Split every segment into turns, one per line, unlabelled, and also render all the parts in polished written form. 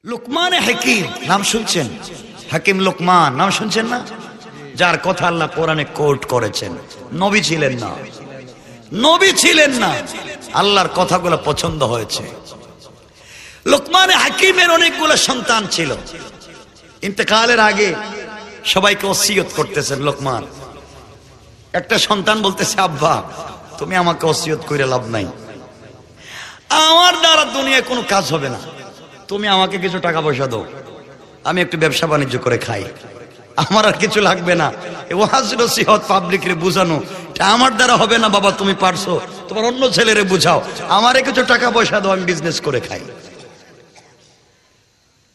লুকমান হাকিম নাম শুনছেন? হাকিম লুকমান নাম শুনছেন না? যার কথা আল্লাহ কোরআনে কোট করেছেন। নবী ছিলেন না, নবী ছিলেন না, আল্লাহর কথাগুলো পছন্দ হয়েছে। লুকমান হাকিমের অনেকগুলো সন্তান ছিল। ইন্তেকালের আগে সবাইকে ওসিয়ত করতেছেন লুকমান। একটা সন্তান বলতেছে, আব্বা তুমি আমাকে ওসিয়ত করে লাভ নাই, আমার দ্বারা দুনিয়ায় কোনো কাজ হবে না, তুমি আমাকে কিছু টাকা পয়সা দাও, আমি একটু ব্যবসা বাণিজ্য করে খাই, আমার আর কিছু লাগবে না। ওয়াজ নসিহত পাবলিকরে বুঝানো আমার দ্বারা হবে না, বাবা তুমি পারছো, তোমার অন্য ছেলেরে বুঝাও, আমারে কিছু টাকা পয়সা দাও, আমি বিজনেস করে খাই।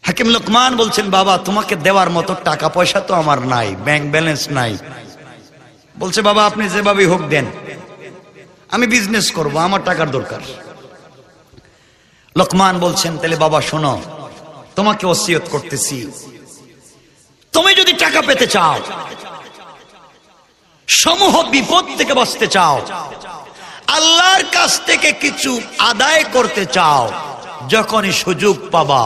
হাকিম লুকমান বলছেন, বাবা তোমাকে দেওয়ার মতো টাকা পয়সা তো আমার নাই, ব্যাংক ব্যালেন্স নাই। বলছে, বাবা আপনি যেভাবে হোক দেন, আমি বিজনেস করব, আমার টাকার দরকার। লুকমান বলছেন, তাহলে বাবা শোনো, তোমাকে ওসিয়ত করতেছি, তুমি যদি টাকা পেতে চাও, সমূহ বিপদ থেকে বাঁচতে চাও, আল্লাহর কাছ থেকে কিছু আদায় করতে চাও, যখনই সুযোগ পাবা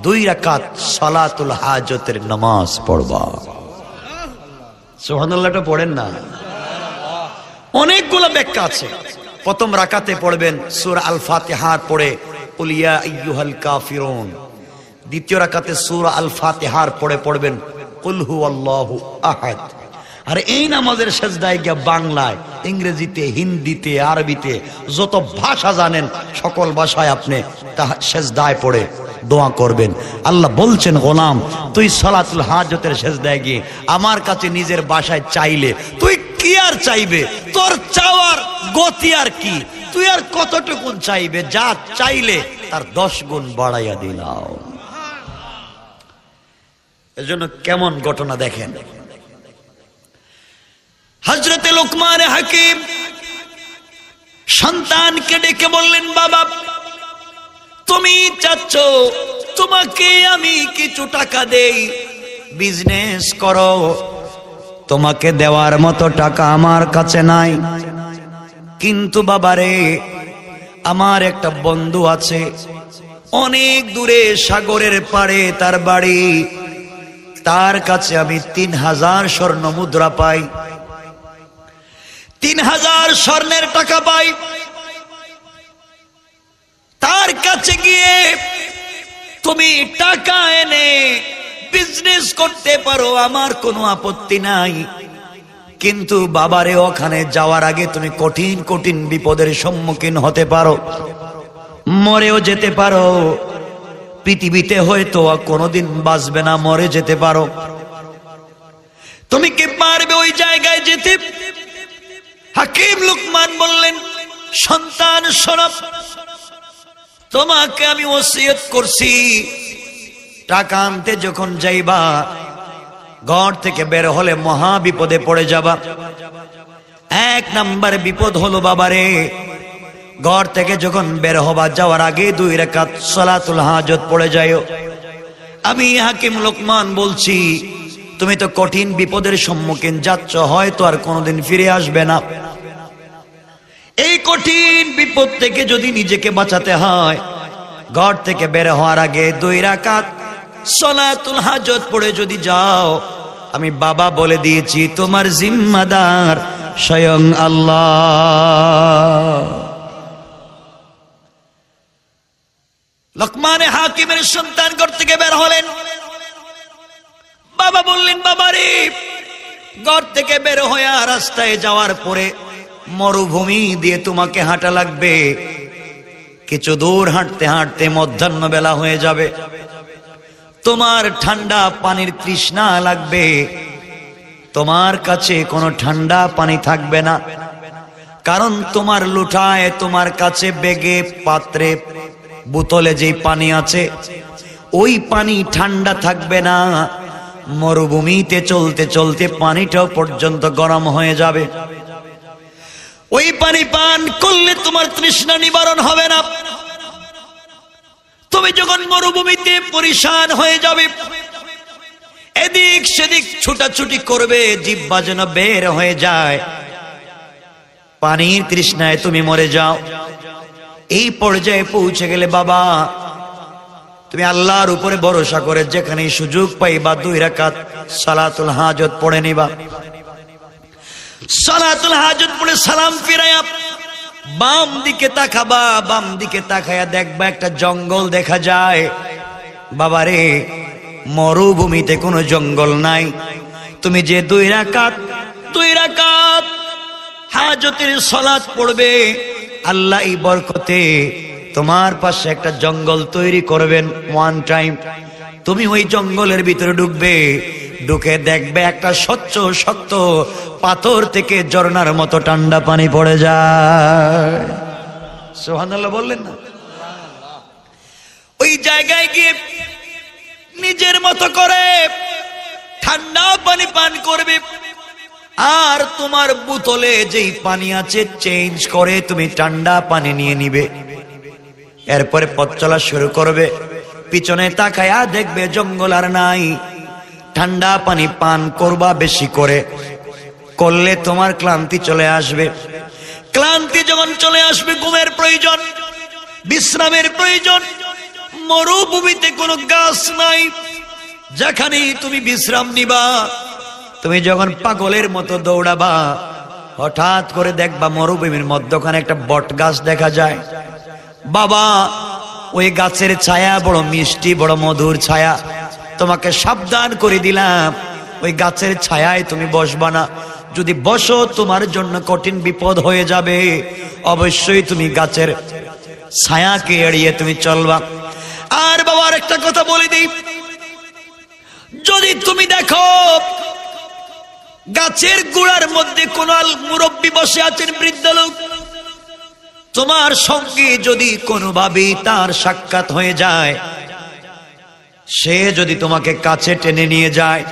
2 রাকাত সালাতুল হাজতের নামাজ পড়বা। সুবহানাল্লাহটা পড়েন না? অনেকগুলো ব্যাখ্যা আছে। প্রথম রাকাতে পড়বেন সূরা আল ফাতিহার পড়ে কুল ইয়া আইয়ুহাল কাফিরুন। দ্বিতীয় রাকাতে সূরা আল ফাতিহার পড়ে পড়বেন কুল হুয়াল্লাহু আহাদ। আর এই নামাজের সেজদায় গিয়ে বাংলায়, ইংরেজিতে, হিন্দিতে, আরবিতে যত ভাষা জানেন সকল ভাষায় আপনি সেজদায় পড়ে দোয়া করবেন। আল্লাহ বলছেন, গোলাম তুই সালাতুল হাজতের সেজদায় গিয়ে আমার কাছে নিজের বাসায় চাইলে তুই কি আর চাইবে, তোর চাওয়ার গতি আর কি, তুই আর কতটুকু চাইবে, যা চাইলে তার 10 গুণ বাড়াইয়া দিলাম। এজন্য কেমন ঘটনা দেখেন, হযরতে লুকমান হাকিম সন্তানকে ডেকে বললেন, বাবা তুমি চাচ্ছ তোমাকে আমি কিছু টাকা দেই, বিজনেস করো, তোমাকে দেওয়ার মতো টাকা আমার কাছে নাই, কিন্তু বাবারে আমার একটা বন্ধু আছে, অনেক দূরে সাগরের পাড়ে তার বাড়ি, তার কাছে আমি 3000 স্বর্ণ মুদ্রা পাই, 3000 স্বর্ণের টাকা পাই, তার কাছে গিয়ে তুমি টাকা এনে বিজনেস করতে পারো, আমার কোনো আপত্তি নাই, কিন্তু বাবারে ওখানে যাওয়ার আগে তুমি কঠিন কঠিন বিপদের সম্মুখীন হতে পারো, মরেও যেতে পারো, পৃথিবীতে হয়তো কোনোদিন বাঁচবে না, মরে যেতে পারো, তুমি কি পারবে ওই জায়গায় যেতে? হাকিম লুকমান বললেন, সন্তান শোনো, তোমাকে আমি ওসিয়ত করছি, টাকা আনতে যখন যাইবা ঘর থেকে বের হলে মহা বিপদে পড়ে যাবা। 1 নাম্বার বিপদ হলো বাবারে, ঘর থেকে যখন বের হবা যাওয়ার আগে 2 রাকাত সালাতুল হাজত পড়ে যাইও। আমি হাকিম লুকমান বলছি, তুমি তো কঠিন বিপদের সম্মুখীন যাচ্ছ, হয়তো আর কোনোদিন ফিরে আসবে না, এই কঠিন বিপদ থেকে যদি নিজেকে বাঁচাতে হয়, ঘর থেকে বের হওয়ার আগে 2 রাকাত সালাতুল হাজত পড়ে যদি যাও, আমি বাবা বলে দিয়েছি তোমার জিম্মাদার স্বয়ং আল্লাহ। লুকমান হাকিমের সন্তান ঘর থেকে বের হলেন, বাবা বললেন, বাবারে ঘর থেকে বের হয়ে রাস্তায় যাওয়ার পরে মরুভূমি দিয়ে তোমাকে হাঁটা লাগবে, কিছু দূর হাঁটতে হাঁটতে মধ্যাহ্ন বেলা হয়ে যাবে, তোমার ঠান্ডা পানির তৃষ্ণা লাগবে, তোমার কাছে কোনো ঠান্ডা পানি থাকবে না, কারণ তোমার লুঠায়, তোমার কাছে বেগে, পাত্রে, বোতলে যে পানি আছে ওই পানি ঠান্ডা থাকবে না, মরুভূমিতে চলতে চলতে পানিটাও পর্যন্ত গরম হয়ে যাবে, ওই পানি পান করলে তোমার তৃষ্ণা নিবারণ হবে না, তুমি যখন মরুভূমিতে পরিশান হয়ে যাবে, এদিক সেদিক ছুটাছুটি করবে, জিহ্বা যেন বের হয়ে যায়, পানির তৃষ্ণায় তুমি মরে যাও। এই পর্যায়ে পৌঁছে গেলে বাবা তুমি আল্লাহর উপরে ভরসা করে যেখানে সুযোগ পাইবা 2 রাকাত সালাতুল হাজত পড়ে নিবা। সালাতুল হাজত পড়ে সালাম ফিরায়া বাম দিকে তাকাবা, বাম দিকে তাকায়া দেখবা একটা জঙ্গল দেখা যায়। বাবারে, মরুভূমিতে কোনো জঙ্গল নাই। তুমি যে 2 রাকাত হাজতের সালাত পড়বে, আল্লাহ এই বরকতে তোমার পাশে একটা জঙ্গল তৈরি করবেন। ওয়ান টাইম তুমি ওই জঙ্গলের ভিতরে ঢুকবে, ঢুকে দেখবে একটা স্বচ্ছ শক্ত পাথর থেকে ঝর্ণার মতো ঠান্ডা পানি পড়ে যায়। সুবহানাল্লাহ বললেন না? ওই জায়গায় গিয়ে নিজের মতো করে ঠান্ডা পানি পান করবে, আর তোমার বোতলে যেই পানি আছে চেঞ্জ করে তুমি ঠান্ডা পানি নিয়ে নিবে। এরপরে পথ চলা শুরু করবে, পিছনে তাকায়া দেখবে জঙ্গল আর নাই। ঠান্ডা পানি পান করবা বেশি করে, করলে তোমার ক্লান্তি চলে আসবে। ক্লান্তি যখন চলে আসবে, ঘুমের প্রয়োজন, বিশ্রামের প্রয়োজন। মরুভূমিতে কোনো গাছ নাই, যেখানে তুমি বিশ্রাম নিবা। তুমি যখন পাগলের মতো দৌড়াবা, হঠাৎ করে দেখবা মরুভূমির মধ্যখানে একটা বট গাছ দেখা যায়। বাবা, ওই গাছের ছায়া বড় মিষ্টি, বড় মধুর ছায়া। তোমাকে সাবধান করে দিলাম, ওই গাছের ছায়ায় তুমি বসবা না। যদি বসো তোমার জন্য কঠিন বিপদ হয়ে যাবে। অবশ্যই তুমি গাছের ছায়াকে এড়িয়ে তুমি চলবা। আর বাবার একটা কথা বলে দিই, যদি তুমি দেখো গাছের গোড়ার মধ্যে কোন মুরব্বী বসে আছেন, বৃদ্ধ লোক, তোমার সঙ্গে যদি কোনোভাবে তার সাক্ষাৎ হয়ে যায়, সে যদি তোমাকে কাছে টেনে নিয়ে যায়,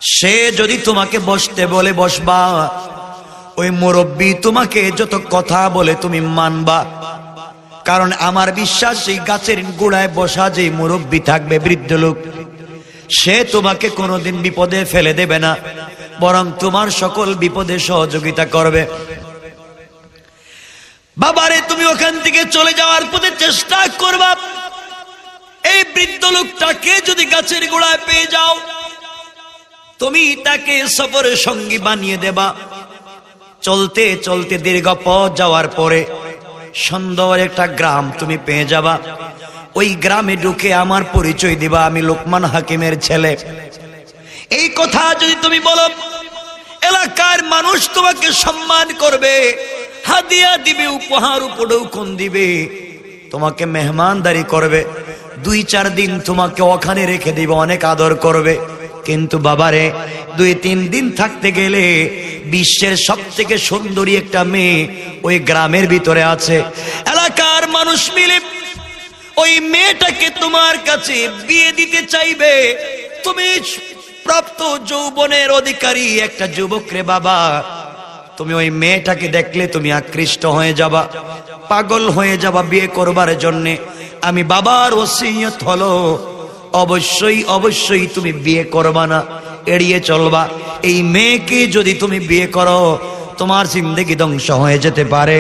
সে যদি তোমাকে বসতে বলে বসবা, ওই মুরব্বী তোমাকে যত কথা বলে তুমি মানবা। কারণ আমার বিশ্বাস, এই গাছের গোড়ায় বসা যে মুরব্বী থাকবে, বৃদ্ধ লোক, সে তোমাকে কোনোদিন বিপদে ফেলে দেবে না, বরং তোমার সকল বিপদে সহযোগিতা করবে। বাবারে, তুমি ওখান থেকে চলে যাওয়ার পথে চেষ্টা করবা, এই বৃদ্ধ লোকটাকে যদি গাছের গোড়ায় পেয়ে যাও, তুমি তাকে সফরের সঙ্গী বানিয়ে দেবা। চলতে চলতে দীর্ঘ পথ যাওয়ার পরে সুন্দর একটা গ্রাম তুমি পেয়ে যাবা। ওই গ্রামে ঢুকে আমার পরিচয় দিবা, আমি লোকমান হাকিমের ছেলে। এই কথা যদি তুমি বলো, এলাকার মানুষ তোমাকে সম্মান করবে, হাদিয়া দিবে, উপহার উপঢৌকন দিবে, তোমাকে মেহমানদারি করবে। 2-4 দিন তোমাকে ওখানে রেখে দিবে, অনেক আদর করবে। কিন্তু বাবারে, 2-3 দিন থাকতে গেলে বিশ্বের সব থেকে সুন্দরী একটা মেয়ে ওই গ্রামের ভিতরে আছে। এলাকার মানুষ মিলে ওই মেয়েটাকে তোমার কাছে বিয়ে দিতে চাইবে। তুমি প্রাপ্ত যৌবনের অধিকারী একটা যুবক রে বাবা, তুমি ওই মেয়েটাকে দেখলে তুমি আকৃষ্ট হয়ে যাবা, পাগল হয়ে যাবা বিয়ে করবার জন্য। আমি বাবার ওসিয়ত হলো, অবশ্যই অবশ্যই তুমি বিয়ে করবা না, এড়িয়ে চলবা। এই মেয়েকে যদি তুমি বিয়ে করো, তোমার জিন্দেগি ধ্বংস হয়ে যেতে পারে,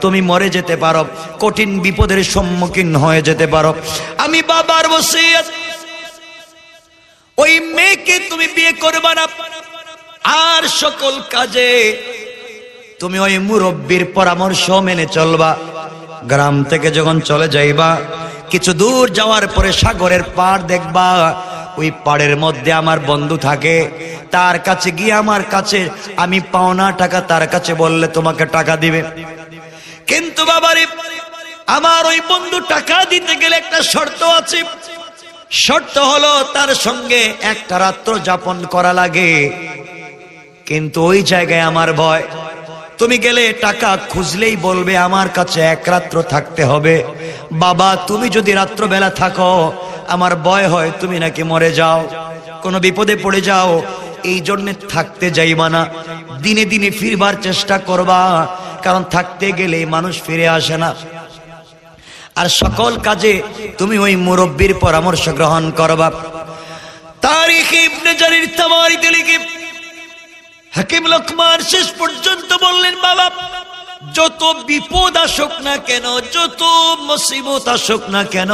তুমি মরে যেতে পারো, কঠিন বিপদের সম্মুখীন হয়ে যেতে পারো। আমি বাবার ওসিয়ত, ওই মেয়েকে তুমি বিয়ে করবা না। আর সকল কাজে তুমি ওই মুরব্বীর পরামর্শ মেনে চলবা। গ্রাম থেকে যখন চলে যাইবা, কিছু দূর যাওয়ার পরে সাগরের পাড় দেখবা। ওই পাড়ের মধ্যে আমার বন্ধু থাকে, তার কাছে গিয়ে আমার কাছে আমি পাওনা টাকা তার কাছে বললে তোমাকে টাকা দিবে। কিন্তু বাবারে, আমার ওই বন্ধু টাকা দিতে গেলে একটা শর্ত আছে। শর্ত হলো তার সঙ্গে একটা রাত্র যাপন করা লাগে। কিন্তু ওই জায়গায় আমার ভয়, তুমি গেলে টাকা খুঁজলেই বলবে আমার কাছে 1 রাত্র থাকতে হবে। বাবা, তুমি যদি রাত্রবেলা থাকো, আমার ভয় হয় তুমি নাকি মরে যাও, কোনো বিপদে পড়ে যাও। এই জন্য থাকতে যাইবা না, দিনে দিনে ফিরবার চেষ্টা করবা, কারণ থাকতে গেলে মানুষ ফিরে আসে না। আর সকল কাজে তুমি ওই মুরব্বীর পরামর্শ গ্রহণ করবা। তারিখ ইবনে জারির তামারিতে লিখে হাকিম লোকমান শেষ পর্যন্ত বললেন, বাবা, যত বিপদ আসুক না কেন, যত মুসিবত আসুক না কেন,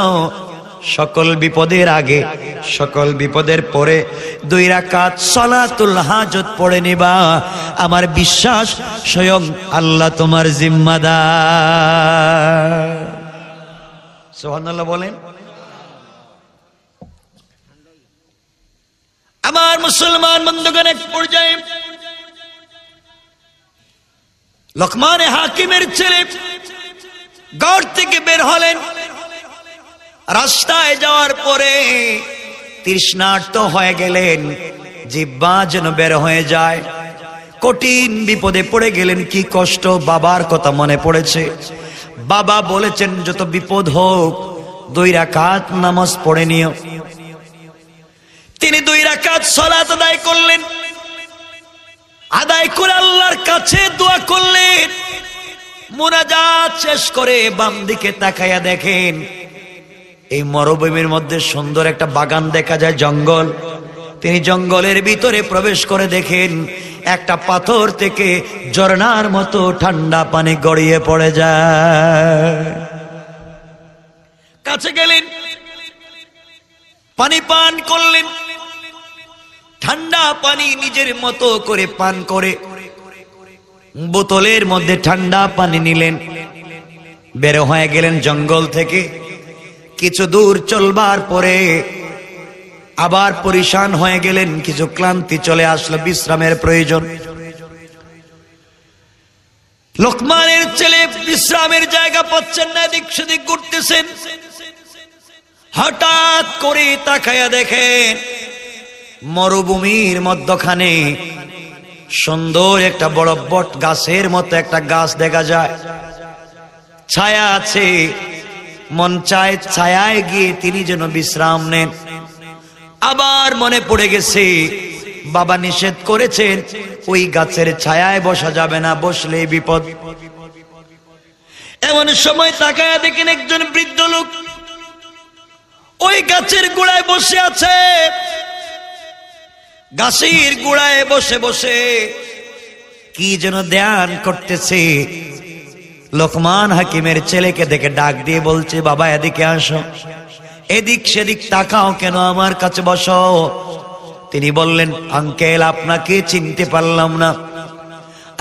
সকল বিপদের আগে সকল বিপদের পরে 2 রাকাত সালাতুল হাজত পড়ে নিবা। আমার বিশ্বাস স্বয়ং আল্লাহ তোমার জিম্মাদার। সুবহানাল্লাহ বলেন। আমার মুসলমান বন্ধুগণ, এক পর্যায়ে লোকমান হাকিমের ছেলে ঘর থেকে বের হলেন। রাস্তায় যাওয়ার পরে তৃষ্ণার্ত হয়ে গেলেন, জিহ্বা যেন বের হয়ে যায়। কঠিন বিপদে পড়ে গেলেন। কি কষ্ট, বাবার কথা মনে পড়েছে। বাবা বলেছেন যত বিপদ হোক 2 রাকাত নামাজ পড়ে নিও। তিনি 2 রাকাত সালাত আদায় করলেন। আদায় করে আল্লাহর কাছে দোয়া করলেন। মুনাজাত শেষ করে বাম দিকে তাকায়া দেখেন এই মরুভূমির মধ্যে সুন্দর একটা বাগান দেখা যায়, জঙ্গল। তিনি জঙ্গলের ভিতরে প্রবেশ করে দেখেন একটা পাথর থেকে ঝর্ণার মতো ঠান্ডা পানি গড়িয়ে পড়ে যায়। কাছে গেলেন, পানি পান করলেন। ঠান্ডা পানি নিজের মতো করে পান করে বোতলের মধ্যে ঠান্ডা পানি নিলেন। বের হয়ে গেলেন জঙ্গল থেকে। কিছু দূর চলবার পরে আবার পরিশান হয়ে গেলেন। কিছু ক্লান্তি চলে আসলো, বিশ্রামের প্রয়োজন। লোকমানের ছেলে বিশ্রামের জায়গা পাচ্ছেন না, এদিক সেদিক ঘুরতেছেন। হঠাৎ করে তাকায়া দেখেন মরুভূমির মধ্যখানে সুন্দর একটা বড় বট গাছের মতো একটা গাছ দেখা যায়, ছায়া আছে। মন চায় ছায়ায় গিয়ে তিনি যেন বিশ্রাম নেন। আবার মনে পড়ে গেছে বাবা নিষেধ করেছেন ওই গাছের ছায়ায় বসা যাবে না, বসলে বিপদ। এমন সময় তাকায়া দেখেন একজন বৃদ্ধ লোক ওই গাছের গোড়ায় বসে আছে। গাছের গোড়ায় বসে বসে কি যেন ধ্যান করতেছে। লোকমান হাকিমের ছেলেকে দেখে ডাক দিয়ে বলছে, বাবা এদিকে আসো। এদিক সেদিক তাকাও কেন, আমার কাছে বসো। তিনি বললেন, আঙ্কেল আপনাকে চিনতে পারলাম না।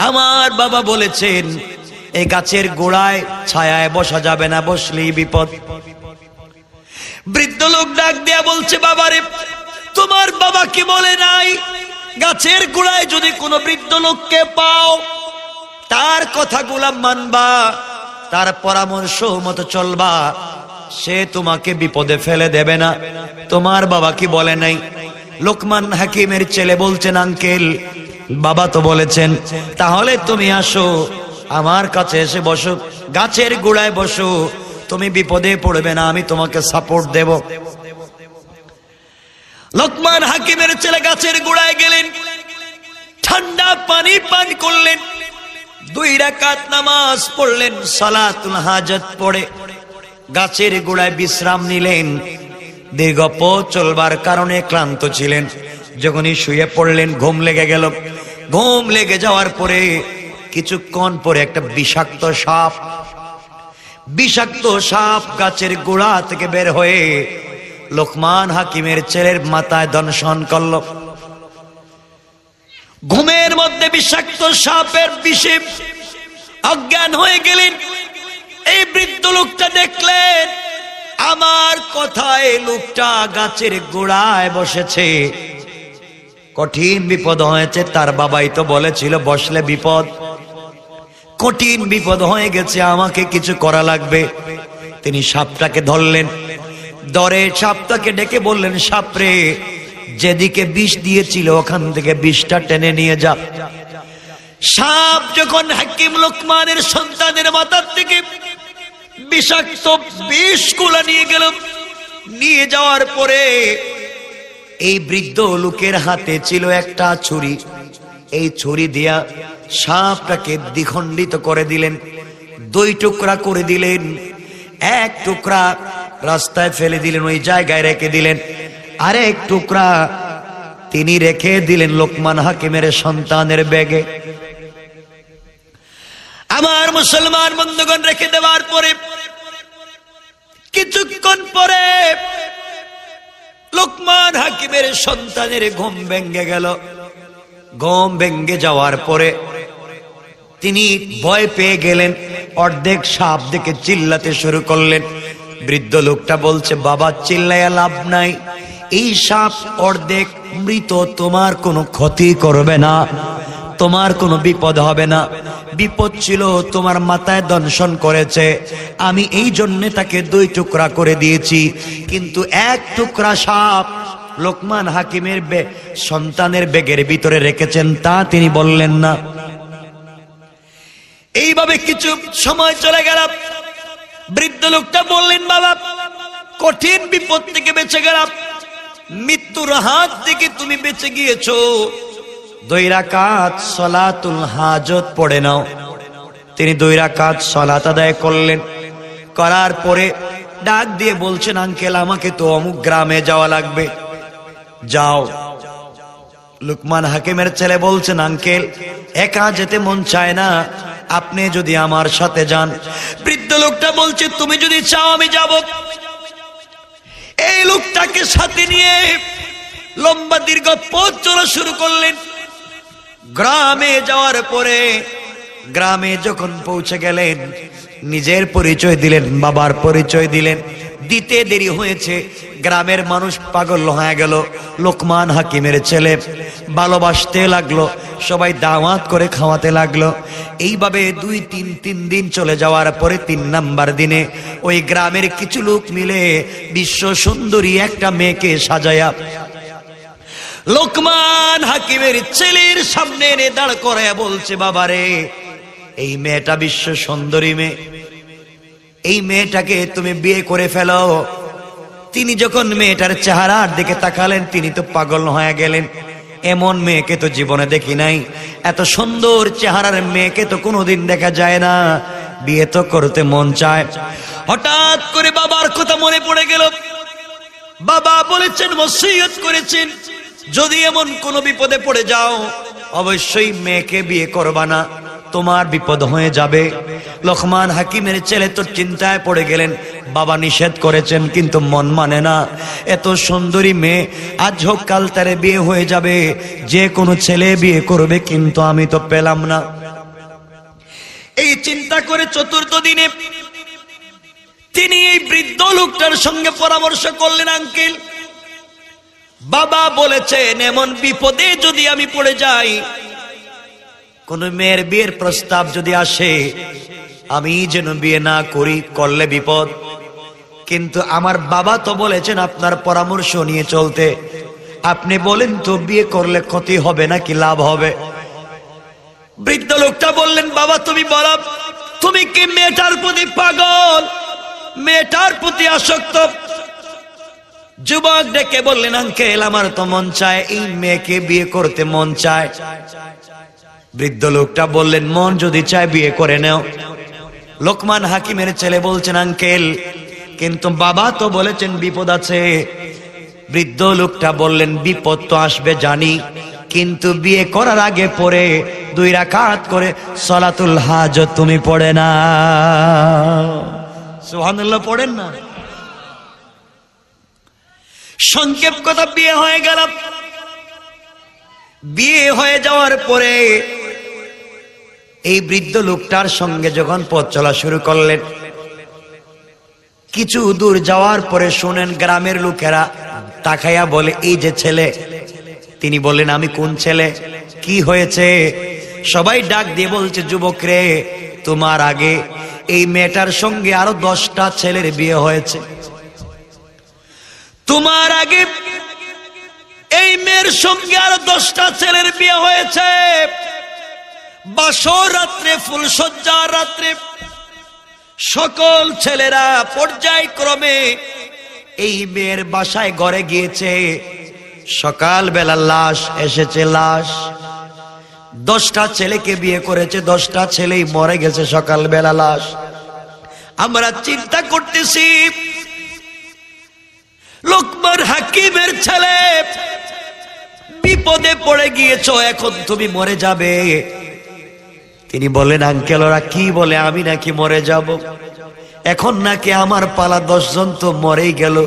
আমার বাবা বলেছেন এই গাছের গোড়ায় ছায়ায় বসা যাবে না, বসলেই বিপদ। বৃদ্ধ লোক ডাক দিয়া বলছে, বাবারে তোমার বাবা কি বলে নাই গাছের গোড়ায় যদি কোনো বৃদ্ধ লোককে পাও তার কথাগুলা মানবা, তার পরামর্শ মতো চলবা, সে তোমাকে বিপদে ফেলে দেবে না। তোমার বাবা কি বলে নাই? লোকমান হাকিমের ছেলে বলছেন, আঙ্কেল বাবা তো বলেছেন। তাহলে তুমি আসো আমার কাছে এসে বসো, গাছের গোড়ায় বসো, তুমি বিপদে পড়বে না, আমি তোমাকে সাপোর্ট দেব। লোকমান হাকিমের ছেলে গাছের গোড়ায় গেলেন, ঠান্ডা পানি পান করলেন, 2 রাকাত নামাজ পড়লেন, সালাতুল হাজত পড়ে গাছের গোড়ায় বিশ্রাম নিলেন। দীর্ঘ পথ চলবার কারণে ক্লান্ত ছিলেন। যখনই শুয়ে পড়লেন ঘুম লেগে গেল। ঘুম লেগে যাওয়ার পরে কিছুক্ষণ পরে একটা বিষাক্ত সাপ গাছের গোড়া থেকে বের হয়ে লোকমান হাকিমের ছেলের মাথায় দংশন করল। ঘুমের মধ্যে বিষাক্ত সাপের বিষে অজ্ঞান হয়ে গেলেন। এই বৃদ্ধ লোকটা দেখলেন আমার কথায় লোকটা গাছের গোড়ায় বসেছে, কঠিন বিপদ হয়েছে। তার বাবাই তো বলেছিল বসলে বিপদ। কঠিন বিপদ হয়ে গেছে, আমাকে কিছু করা লাগবে। তিনি সাপটাকে ধরলেন, ধরে সাপটাকে ডেকে বললেন, সাপরে যেদিকে বিষ দিয়েছিল ওখান থেকে বিষটা টেনে নিয়ে যা। সাপ যখন হাকিম লোকমানের সন্তানের মাথার থেকে বিষাক্ত বিষগুলো নিয়ে গেল, নিয়ে যাওয়ার পরে এই বৃদ্ধ লোকের হাতে ছিল একটা ছুরি। এই ছুরি দিয়া সাপটাকে দ্বিখণ্ডিত করে দিলেন, 2 টুকরা করে দিলেন। 1 টুকরা রাস্তায় ফেলে দিলেন, ওই জায়গায় রেখে দিলেন। আরেক টুকরা তিনি রেখে দিলেন লোকমান হাকিমের সন্তানের ব্যাগে। আমার মুসলমান বন্ধুগণ, রেখে দেওয়ার পরে কিছুক্ষণ পরে লোকমান হাকিমের সন্তানের ঘুম ভেঙে গেল। ঘুম ভেঙে যাওয়ার পরে তিনি ভয় পেয়ে গেলেন, অর্ধেক সাপ দেখে চিল্লাতে শুরু করলেন। বৃদ্ধ লোকটা বলছে, বাবা চিল্লাইয়া লাভ নাই, এই সাপ অর্ধেক মৃত, তোমার কোনো ক্ষতি করবে না, তোমার কোনো বিপদ হবে না। বিপদ ছিল তোমার মাথায় দংশন করেছে, আমি এই জন্য তাকে 2 টুকরা করে দিয়েছি, কিন্তু 1 টুকরা সাপ লোকমান হাকিমের সন্তানের ব্যাগের ভিতরে রেখেছেন, তা তিনি বললেন না। এইভাবে কিছু সময় চলে গেল। বৃদ্ধ লোকটা বললেন, বাবা কঠিন বিপদ থেকে বেঁচে গেলাম, মৃত্যুর হাত থেকে তুমি বেঁচে গিয়েছো, 2 রাকাত সালাতুল হাজত পড়ে নাও। তিনি 2 রাকাত সালাত আদায় করলেন। করার পরে ডাক দিয়ে বলছেন, আঙ্কেল আমাকে তো অমুক গ্রামে যাওয়া লাগবে, যাও। লোকমান হাকিমের ছেলে বলছেন, আঙ্কেল একা যেতে মন চায় না, আপনি যদি আমার সাথে যান। বৃদ্ধ লোকটা বলছে, তুমি যদি চাও আমি যাব। এই লোকটাকে সাথে নিয়ে লম্বা দীর্ঘ পথ চলা শুরু করলেন। গ্রামে যাওয়ার পরে গ্রামে যখন পৌঁছে গেলেন, নিজের পরিচয় দিলেন, বাবার পরিচয় দিলেন। দিতে দেরি হয়েছে, গ্রামের মানুষ পাগল হয়ে গেল। লোকমান হাকিমের ছেলে ভালোবাসতে লাগলো, সবাই দাওয়াত করে খাওয়াতে লাগলো। এইভাবে 2-3 দিন চলে যাওয়ার পরে 3 নাম্বার দিনে ওই গ্রামের কিছু লোক মিলে বিশ্ব সুন্দরী একটা মেয়েকে সাজায়া লোকমান হাকিমের ছেলের সামনে এনে দাঁড় করায়া বলছে, বাবারে এই মেয়েটা বিশ্ব সুন্দরী মেয়ে, এই মেয়েটাকে তুমি বিয়ে করে ফেলো। তিনি যখন মেয়েটার চেহারার দিকে তাকালেন, তিনি তো পাগল হয়ে গেলেন। এমন মেয়েকে তো জীবনে দেখি নাই, এত সুন্দর চেহারার মেয়েকে তো কোনোদিন দেখা যায় না, বিয়ে তো করতে মন চায়। হঠাৎ করে বাবার কথা মনে পড়ে গেল। বাবা বলেছেন, ওসিয়ত করেছেন, যদি এমন কোনো বিপদে পড়ে যাও অবশ্যই মেয়েকে বিয়ে করবা না, তোমার বিপদ হয়ে যাবে। লোকমান হাকিমের ছেলে তো চিন্তায় পড়ে গেলেন, বাবা নিষেধ করেছেন কিন্তু মন মানে না, এত সুন্দরী মেয়ে, আজ হোক কাল তারে বিয়ে হয়ে যাবে, যে কোনো ছেলে বিয়ে করবে, কিন্তু আমি তো পেলাম না। এই চিন্তা করে 4র্থ দিনে তিনি এই বৃদ্ধ লোকটার সঙ্গে পরামর্শ করলেন, আঙ্কেল বাবা বলেছেন এমন বিপদে যদি আমি পড়ে যাই, কোন মেয়ের বিয়ের প্রস্তাব যদি আসে, আমি যেন বিয়ে না করি, করলে বিপদ। কিন্তু আমার বাবা তো বলেছেন আপনার পরামর্শ নিয়ে চলতে, আপনি বলেন তো বিয়ে করলে ক্ষতি হবে নাকি লাভ হবে? বৃদ্ধ লোকটা বললেন, বাবা তুমি বলো, তুমি কি মেয়েটার প্রতি পাগল, মেয়েটার প্রতি আসক্ত? যুবক ডেকে বললেন, আঙ্কেল আমার তো মন চায়, এই মেয়েকে বিয়ে করতে মন চায়। বৃদ্ধ লোকটা বললেন, মন যদি চায় বিয়ে করে নাও। লোকমান হাকিমের ছেলে বলছেন, আঙ্কেল কিন্তু বাবা তো বলেছেন বিপদ আছে। বৃদ্ধ লোকটা বললেন, বিপদ তো আসবে জানি, কিন্তু বিয়ে করার আগে পরে 2 রাকাত করে সালাতুল হাজত তুমি পড়ে না। সুবহানাল্লাহ পড়েন না? সংক্ষেপ কথা, বিয়ে হয়ে গেল। বিয়ে হয়ে যাওয়ার পরে এই বৃদ্ধ লোকটার সঙ্গে যখন পথ চলা শুরু করলেন, কিছু দূর যাওয়ার পরে শুনেন গ্রামের লোকেরা তাকাইয়া বলে, এই যে ছেলে। তিনি বললেন, আমি কোন ছেলে, কি হয়েছে? সবাই ডাক দিয়ে বলছে, যুবক রে, তোমার আগে এই মেয়েটার সঙ্গে আরো 10টা ছেলের বিয়ে হয়েছে, তোমার আগে এই মেয়ের সঙ্গে আরো 10টা ছেলের বিয়ে হয়েছে। বাসর রাত্রে, ফুলসজ্জার রাত্রে সকল ছেলেরা পর্যায়ক্রমে এই মেয়ের বাসায় ঘরে গিয়েছে। সকাল বেলা লাশ এসেছে, লাশ 10টা ছেলেকে বিয়ে করেছে, 10টা ছেলেই মরে গেছে সকাল বেলা লাশ। আমরা চিন্তা করতেছি, লোকমান হাকিমের ছেলে বিপদে পড়ে গিয়েছো, এখন তুমি মরে যাবে। তিনি বললেন, আঙ্কেল ওরা কি বলে, আমি নাকি মরে যাব? এখন নাকি আমার পালা 10 জন তো মরেই গেল,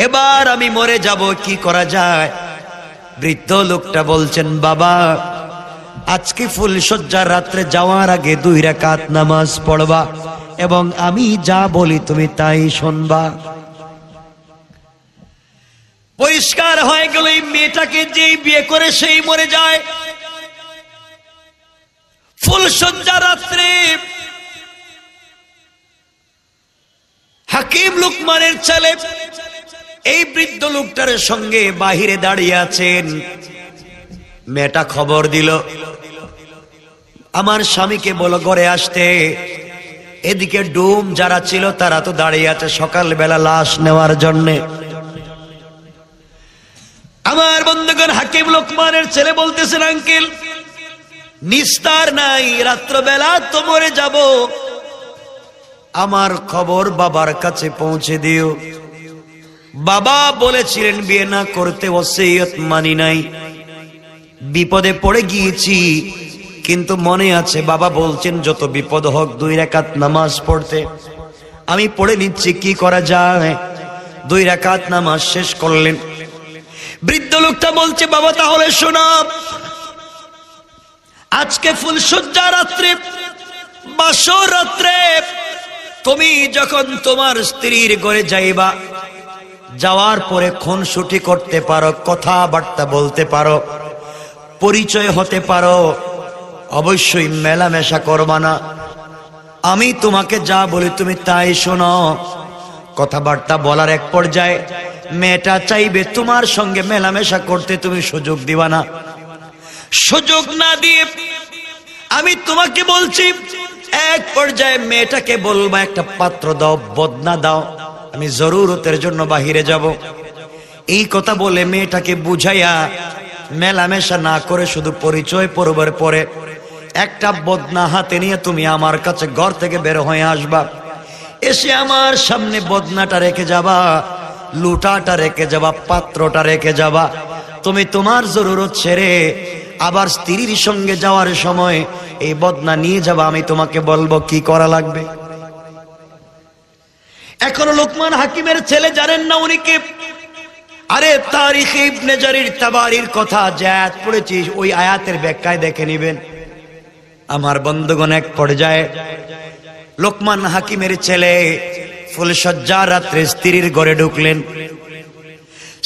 এবার আমি মরে যাব, কি করা যায়? বৃদ্ধ লোকটা বলছেন, বাবা আজকে ফুলশয্যার রাত্রে যাওয়ার আগে 2 রাকাত নামাজ পড়বা এবং আমি যা বলি তুমি তাই শুনবা। পরিষ্কার হয়ে গেল এই মেয়েটাকে যেই বিয়ে করে সেই মরে যায়। ফুলশয্যা রাত্রে হাকিম লুকমানের ছেলে এই বৃদ্ধ লোকটার সঙ্গে বাহিরে দাঁড়িয়ে আছেন। মেয়েটা খবর দিল, আমার স্বামীকে বলো ঘরে আসতে। এদিকে ডুম যারা ছিল তারা তো দাঁড়িয়ে আছে সকালবেলা লাশ নেওয়ার জন্যে। আমার বন্ধুগণ, হাকিম লোকমানের ছেলে বলতেছেন, আঙ্কেল নিস্তার নাই, রাত্রবেলা তো মরে যাব, আমার খবর বাবার কাছে পৌঁছে দিও। বাবা বলেছিলেন বিয়ে না করতে, ওসিয়ত মানি নাই, বিপদে পড়ে গিয়েছি, কিন্তু মনে আছে বাবা বলছেন যত বিপদ হোক 2 রাকাত নামাজ পড়তে। আমি পড়ে নিচ্ছি, কি করা যায়? 2 রাকাত নামাজ শেষ করলেন। বৃদ্ধ লোকটা বলছে, বাবা তাহলে শোনো, আজকে ফুলশয্যা রাত্রে, বাসর রাত্রে তুমি যখন তোমার স্ত্রীর ঘরে যাইবা, যাওয়ার পরে খুনসুটি করতে পারো, কথাবার্তা বলতে পারো, পরিচয় হতে পারো, অবশ্যই মেলামেশা করবা না। আমি তোমাকে যা বলি তুমি তাই শোনো। কথাবার্তা বলার এক পর্যায়ে মেয়েটা চাইবে তোমার সঙ্গে মেলামেশা করতে, তুমি সুযোগ দিবা না। সুযোগ না দিয়ে আমি তোমাকে বলছি, এক পর্যায়ে মেয়েটাকে বলবা একটা পাত্র দাও, বদনা দাও, আমি জরুরতের জন্য বাহিরে যাব। এই কথা বলে মেয়েটাকে বুঝাইয়া মেলামেশা না করে শুধু পরিচয় পড়বার পরে একটা বদনা হাতে নিয়ে তুমি আমার কাছে ঘর থেকে বের হয়ে আসবা। এসে আমার সামনে বদনাটা রেখে যাবা, লুটাটা রেখে যাবা, পাত্রটা রেখে যাবা। তুমি তোমার জরুরত ছেড়ে আবার স্ত্রীর সঙ্গে যাওয়ার সময় এই বদনা নিয়ে যাবা, আমি তোমাকে বলবো কি করা লাগবে। এখনো লোকমান হাকিমের ছেলে জানেন না উনি কে। আরে তারিখে ইবনে জারির তাবারির কথা যে আয়াত পড়েছি ওই আয়াতের ব্যাখ্যায় দেখে নেবেন। আমার বন্ধুগণ, এক পর্যায়ে লোকমান হাকিমের ছেলে ফুলশয্যা রাত্রে স্ত্রীর ঘরে ঢুকলেন।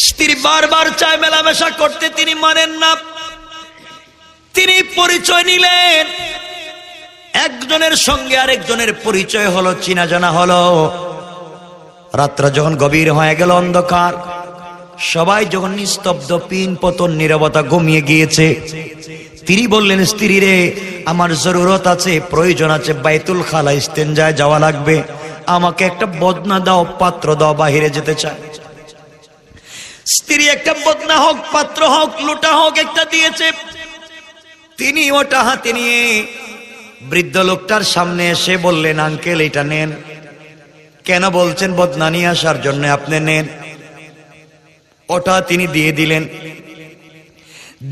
স্ত্রী বারবার চায় মেলামেশা করতে, তিনি মানেন না। তিনি পরিচয় নিলেন, একজনের সঙ্গে আরেকজনের পরিচয় হলো, চিনা জানা হলো। রাত্র যখন গভীর হয়ে গেল, অন্ধকার, সবাই যখন নিস্তব্ধ, পিন পতন নীরবতা ঘুমিয়ে গিয়েছে, তিনি বললেন, স্ত্রী রে আমার জরুরত আছে, প্রয়োজন আছে, বাইতুল খালা ইস্তেঞ্জায় যাওয়া লাগবে, আমাকে একটা বদনা দাও, পাত্র দাও, বাহিরে যেতে চায়। স্ত্রী একটা বদনা হোক, পাত্র হোক, লোটা হোক একটা দিয়েছে। তিনি ওটা হাতে নিয়ে বৃদ্ধ লোকটার সামনে এসে বললেন, আঙ্কেল এটা নেন। কেন বলছেন? বদনা নিয়ে আসার জন্য, আপনি নেন। ওটা তিনি দিয়ে দিলেন।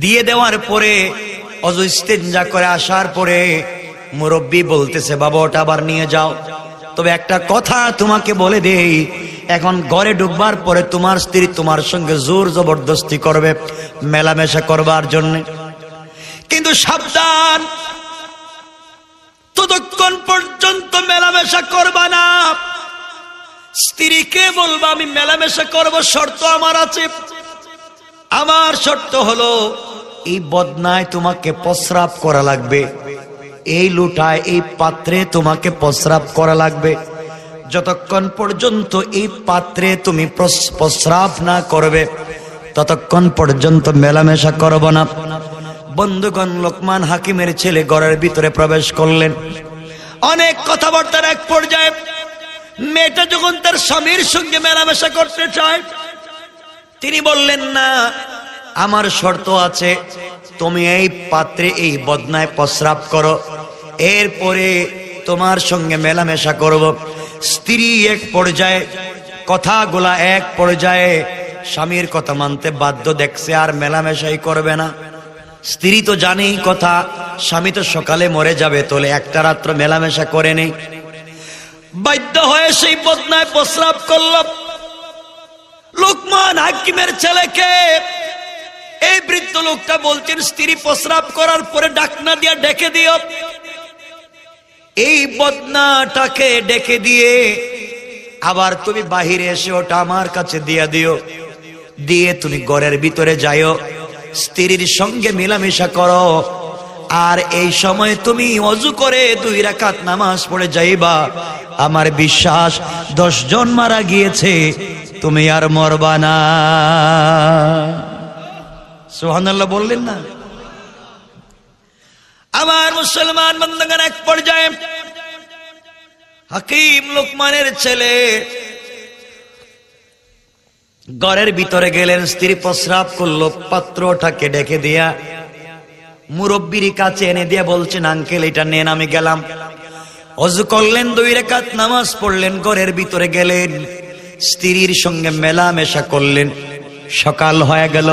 দিয়ে দেওয়ার পরে অজু ইস্তেঞ্জা করে আসার পরে মুরব্বী বলতেছে, বাবা ওটা আবার নিয়ে যাও। তবে একটা কথা তোমাকে বলে দেই, এখন ঘরে ঢুকবার পরে তোমার স্ত্রী তোমার সঙ্গে জোর জবরদস্তি করবে মেলামেশা করবার জন্য, কিন্তু সাবধান, ততক্ষণ পর্যন্ত মেলামেশা করবা না। স্ত্রীকে বলবা আমি মেলামেশা করব, শর্ত আমার আছে। আমার শর্ত হলো এই বদনায় তোমাকে প্রস্রাব করা লাগবে, এই লুটায় এই পাত্রে তোমাকে প্রস্রাব করা লাগবে। যতক্ষণ পর্যন্ত এই পাত্রে তুমি প্রস্রাব না করবে ততক্ষণ পর্যন্ত মেলামেশা করব না। বন্ধুগণ, লোকমান হাকিমের ছেলে ঘরের ভিতরে প্রবেশ করলেন। অনেক কথাবার্তার এক পর্যায়ে মেয়েটা যখন তার স্বামীর সঙ্গে মেলামেশা করতে চায়, তিনি বললেন, না আমার শর্ত আছে, তুমি এই পাত্রে এই বদনায় প্রস্রাব করো, এরপরে তোমার সঙ্গে মেলামেশা করব। স্ত্রী এক পর্যায়ে কথাগুলা এক পর্যায়ে স্বামীর কথা মানতে বাধ্য দেখছে, আর মেলামেশাই করবে না। স্ত্রী তো জানেই কথা, স্বামী তো সকালে মরে যাবে, তোলে একটা রাত্র মেলামেশা করে নেই। বাধ্য হয়ে সেই বদনায় প্রস্রাব করল। লোকমান হাকিমের ছেলেকে এই বৃদ্ধ লোকটা বলছেন, স্ত্রী প্রস্রাব করার পরে ডাকনা দিয়া ডেকে দিও। এই বদনাটাকে ডেকে দিয়ে আবার তুমি বাহিরে এসে ওটা আমার কাছে দিয়া দিও, দিয়ে তুমি ঘরের ভিতরে যাইও, স্ত্রীর সঙ্গে মেলামেশা করো। আর এই সময় তুমি ওযু করে 2 রাকাত নামাজ পড়ে যাইবা। আমার বিশ্বাস 10 জন মারা গিয়েছে, তুমি আর মরবা না। সুবহানাল্লাহ বললেন না? আমার মুসলমান বন্ধুগণ, এক পর্যায়ে হাকিম লোকমানের ছেলে ঘরের ভিতরে গেলেন, স্ত্রী প্রস্রাব করলো, পাত্রটাকে ডেকে দিয়া মুরব্বির কাছে এনে দিয়ে বলছেন, আঙ্কেল এটা নেন, আমি গেলাম। ওযু করলেন, 2 রাকাত নামাজ পড়লেন, ঘরের ভিতরে গেলেন, স্ত্রীর সঙ্গে মেলামেশা করলেন। সকাল হয়ে গেল।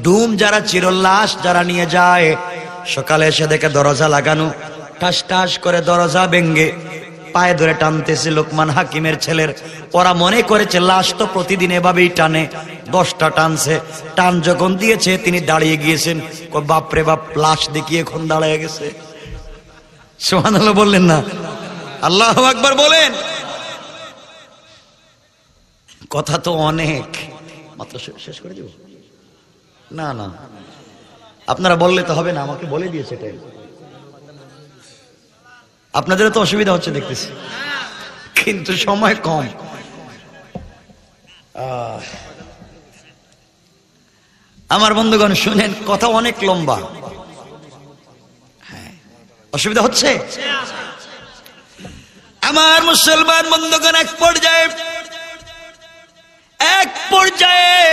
ডুম যারা ছিল, লাশ যারা নিয়ে যায়, সকালে এসে দেখে দরজা লাগানো, টাস টাস করে দরজা ভেঙ্গে পায়ে ধরে টানতেছে লোকমান হাকিমের ছেলের। ওরা মনে করেছে লাশ তো প্রতিদিন এভাবেই টানে, 10টা টানছে। টান যখন দিয়েছে তিনি দাঁড়িয়ে গিয়েছেন। বাপরে বাপ, লাশ দেখিয়ে এখন দাঁড়িয়ে গেছে। সুবহানাল্লাহ বললেন না? আল্লাহু আকবার বলেন। কথা তো অনেক, মাত্র শেষ করে দিব না? না, আপনারা বললে তো হবে না, আমাকে বলে দিয়েছে টাইম। আপনাদের তো অসুবিধা হচ্ছে দেখতেছি, কিন্তু সময় কম। আমার বন্ধুগণ শুনেন, কথা অনেক লম্বা। হ্যাঁ, অসুবিধা হচ্ছে? আমার মুসলমান বন্ধুগণ, এক পর্যায়ে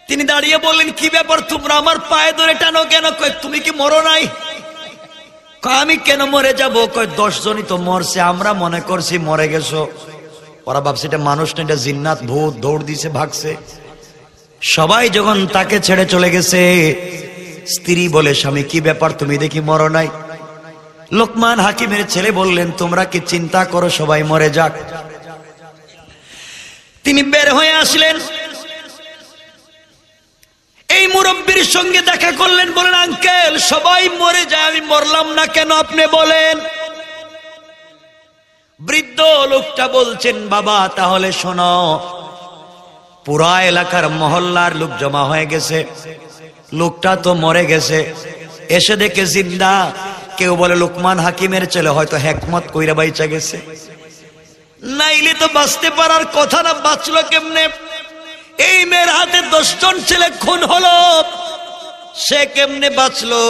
তিনি দাঁড়িয়ে বললেন, কি ব্যাপার, তোমরা আমার পায়ে ধরে টানো কেন? তুমি কি মরো নাই? আমি কেন মরে যাব? 10 জনই তো মরছে, আমরা মনে করছি মরে গেছো। ওরা ভাবছে এটা মানুষ না, এটা জিন্নাত, ভূত, দৌড় দিছে, ভাগছে। সবাই যখন তাকে ছেড়ে চলে গেছে, স্ত্রী বলে, স্বামী কি ব্যাপার, তুমি দেখি মরো নাই? লোকমান হাকিমের ছেলে বললেন, তোমরা কি চিন্তা করো সবাই মরে যাক? তিনি বের হয়ে আসলেন, এই মুরব্বির সঙ্গে দেখা করলেন, বলেন, আঙ্কেল সবাই মরে যায়, আমি মরলাম না কেন আপনি বলেন? বৃদ্ধ লোকটা বলছেন, বাবা তাহলে শোনো, পুরা এলাকার মহল্লার লোক জমা হয়ে গেছে, লোকটা তো মরে গেছে, এসে দেখে জিন্দা। কেউ বলে লোকমান হাকিমের ছেলে হয়তো হেকমত কইরা বাইচা গেছে, নাইলে তো বাঁচতে পারার কথা না, বাঁচলো কেমনে? এই মেয়ের হাতে 10 জন ছেলে খুন হলো, সে কেমনে বাঁচলো?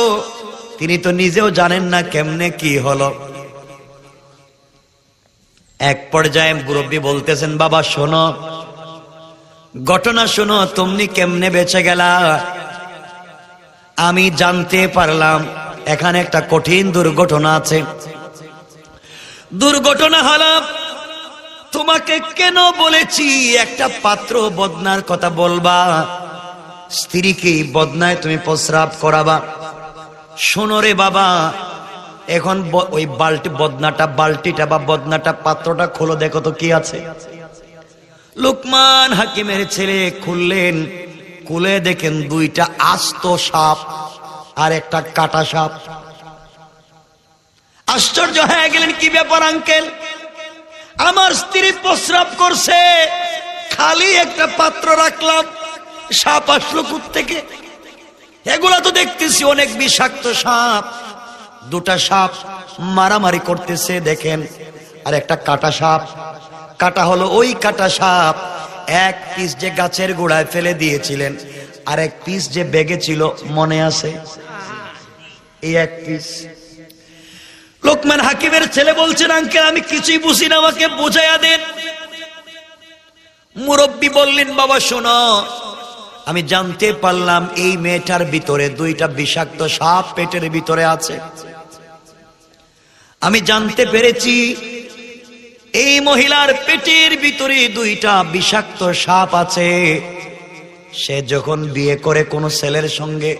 তিনি তো নিজেও জানেন না কেমনে কি হলো। এক পর্যায়ে মুরব্বি বলতেছেন, বাবা শোনো, ঘটনা শোনো, তুমি কেমনে বেঁচে গেলা? আমি জানতে পারলাম এখানে একটা কঠিন দুর্ঘটনা আছে। দুর্ঘটনা হলো, তোমাকে কেন বলেছি একটা পাত্র বদনার কথা বলবা, স্ত্রীকে বদনায় তুমি প্রস্রাব করাবা। শোনো রে বাবা, এখন ওই বালতিটা বা বদনাটা, পাত্রটা খোলো, দেখো তো কি আছে। লোকমান হাকিমের ছেলে খুললেন, খুলে দেখেন 2টা আস্ত সাপ আর একটা কাটা সাপ। আশ্চর্য হয়ে গেলেন, কি ব্যাপার আঙ্কেল, আমার স্ত্রী প্রস্রাব করছে, খালি একটা পাত্র রাখলাম, সাপ আসলো কোত্থেকে? এগুলা তো দেখতেছি অনেক বিষাক্ত সাপ। 2টা সাপ মারামারি করতেছে দেখেন, আর একটা কাটা সাপ। কাটা হলো ওই কাটা সাপ, এক পিস যে গাছের গোড়ায় ফেলে দিয়েছিলেন, আর এক পিস যে ব্যাগে ছিল, মনে আছে? এই এক পিস। লোকমান হাকিমের ছেলে বলছেন, আঙ্কেল আমি কিছুই বুঝি না, আমাকে বুঝাইয়া দেন। মুরব্বি বললেন, বাবা শোনো, আমি জানতে পারলাম এই মেয়েটার ভিতরে 2টা বিষাক্ত সাপ পেটের ভিতরে আছে। আমি জানতে পেরেছি এই মহিলার পেটের ভিতরে 2টা বিষাক্ত সাপ আছে। সে যখন বিয়ে করে কোনো ছেলের সঙ্গে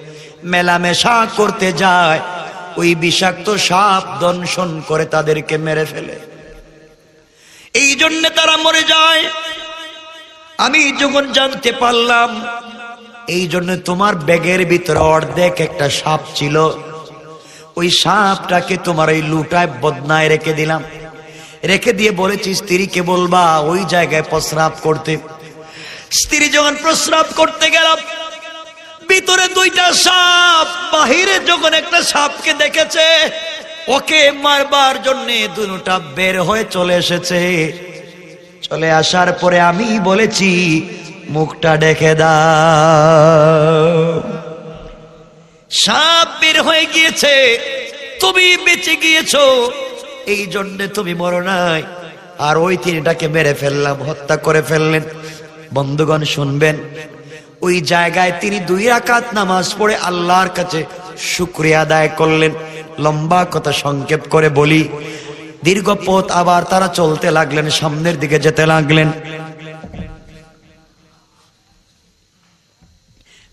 মেলামেশা করতে যায়, ওই বিষাক্ত সাপ দংশন করে তাদেরকে মেরে ফেলে। এই জন্য তারা মরে যায়। আমি যখন জানতে পারলাম, এই জন্য তোমার ব্যাগের ভিতরে অর্ধেক একটা সাপ ছিল, ওই সাপটাকে তোমার ওই লুটায় বদনায় রেখে দিলাম। রেখে দিয়ে বলেছি স্ত্রীকে বলবা ওই জায়গায় প্রস্রাব করতে। স্ত্রী যখন প্রস্রাব করতে গেল, ভিতরে দুইটা সাপ, বাহিরে যখন একটা সাপকে দেখেছে, ওকে মারবার জন্য দুটা বের হয়ে চলে এসেছে। চলে আসার পরে আমি বলেছি মুখটা ঢেকে দাও। সাপ বের হয়ে গিয়েছে, তুমি বেঁচে গিয়েছো, এই জন্য তুমি মরো নাই। আর ওই তিনটাকে মেরে ফেললাম, হত্যা করে ফেললেন। বন্ধুগণ শুনবেন, ওই জায়গায় তিনি 2 রাকাত নামাজ পড়ে আল্লাহর কাছে শুকরিয়া আদায় করলেন। লম্বা কথা সংক্ষেপ করে বলি, দীর্ঘ পথ আবার তারা চলতে লাগলেন, সামনের দিকে যেতে লাগলেন।